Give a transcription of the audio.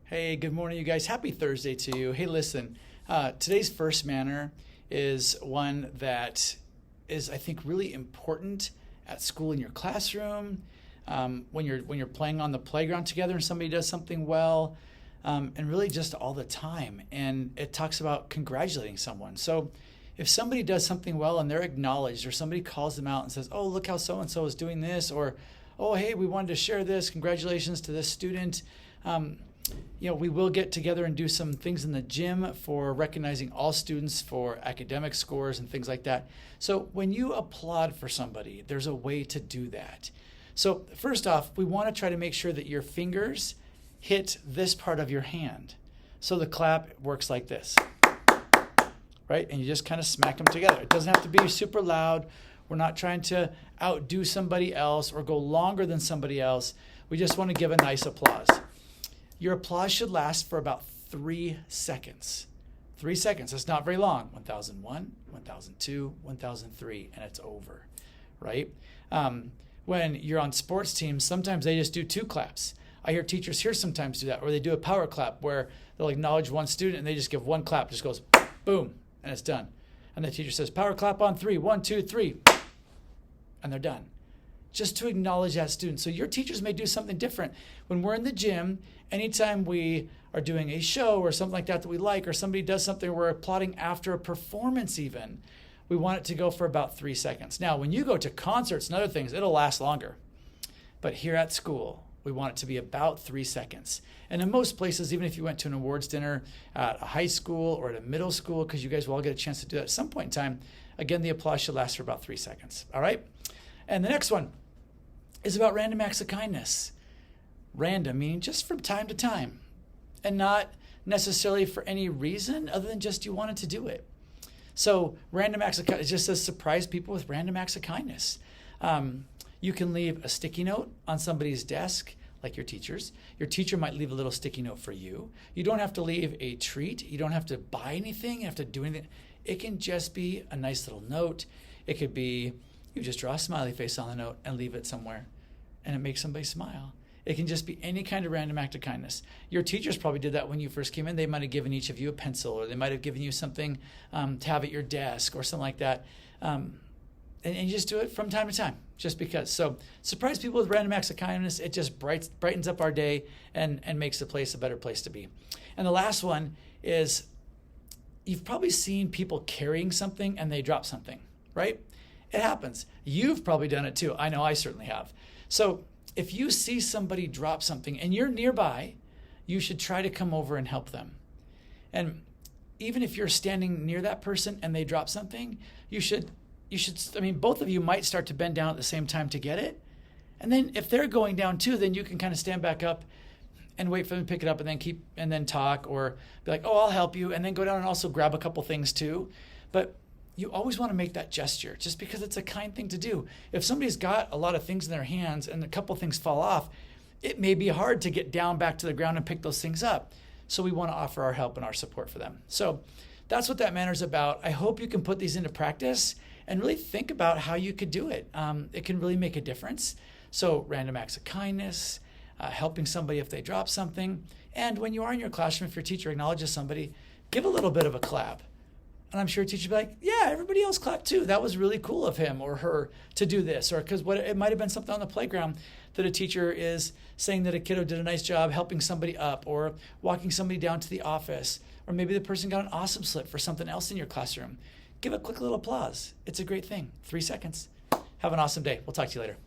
Hey, good morning, you guys. Happy Thursday to you. Hey, listen, today's first manner is one that is, I think, really important at school in your classroom, when you're playing on the playground together and somebody does something well, and really just all the time. And it talks about congratulating someone. So if somebody does something well and they're acknowledged, or somebody calls them out and says, "Oh, look how so-and-so is doing this," or, "Oh, hey, we wanted to share this. Congratulations to this student." We will get together and do some things in the gym for recognizing all students for academic scores and things like that. So when you applaud for somebody, there's a way to do that. So first off, we want to try to make sure that your fingers hit this part of your hand. So the clap works like this, right? And you just kind of smack them together. It doesn't have to be super loud. We're not trying to outdo somebody else or go longer than somebody else. We just want to give a nice applause. Your applause should last for about 3 seconds. 3 seconds, that's not very long. 1001, 1002, 1003, and it's over, right? When you're on sports teams, sometimes they just do 2 claps. I hear teachers here sometimes do that, or they do a power clap where they'll acknowledge one student and they just give 1 clap, just goes boom, and it's done. And the teacher says, power clap on 3, 1, 2, 3, and they're done. Just to acknowledge that student. So your teachers may do something different. When we're in the gym, anytime we are doing a show or something like that we like, or somebody does something, we're applauding after a performance even, we want it to go for about 3 seconds. Now, when you go to concerts and other things, it'll last longer. But here at school, we want it to be about 3 seconds. And in most places, even if you went to an awards dinner at a high school or at a middle school, because you guys will all get a chance to do that at some point in time, again, the applause should last for about 3 seconds. All right? And the next one is about random acts of kindness. Random, meaning just from time to time, and not necessarily for any reason other than just you wanted to do it. So random acts of kindness, it just says surprise people with random acts of kindness. You can leave a sticky note on somebody's desk, like your teachers. Your teacher might leave a little sticky note for you. You don't have to leave a treat. You don't have to buy anything. You have to do anything. It can just be a nice little note. It could be you just draw a smiley face on the note and leave it somewhere, and it makes somebody smile. It can just be any kind of random act of kindness. Your teachers probably did that when you first came in. They might have given each of you a pencil, or they might have given you something to have at your desk or something like that. And you just do it from time to time, just because. So surprise people with random acts of kindness. It just brightens up our day and makes the place a better place to be. And the last one is, you've probably seen people carrying something and they drop something, right? It happens. You've probably done it too. I know I certainly have. So if you see somebody drop something and you're nearby, you should try to come over and help them. And even if you're standing near that person and they drop something, you should, both of you might start to bend down at the same time to get it. And then if they're going down too, then you can kind of stand back up and wait for them to pick it up, and then talk, or be like, "Oh, I'll help you," and then go down and also grab a couple things too. But you always want to make that gesture just because it's a kind thing to do. If somebody's got a lot of things in their hands and a couple things fall off, it may be hard to get down back to the ground and pick those things up. So we want to offer our help and our support for them. So that's what that manner is about. I hope you can put these into practice and really think about how you could do it. It can really make a difference. So random acts of kindness, helping somebody if they drop something. And when you are in your classroom, if your teacher acknowledges somebody, give a little bit of a clap. And I'm sure a teacher will be like, "Yeah, everybody else clapped too. That was really cool of him or her to do this." Or because it might have been something on the playground that a teacher is saying that a kiddo did a nice job helping somebody up, or walking somebody down to the office. Or maybe the person got an awesome slip for something else in your classroom. Give a quick little applause. It's a great thing. 3 seconds. Have an awesome day. We'll talk to you later.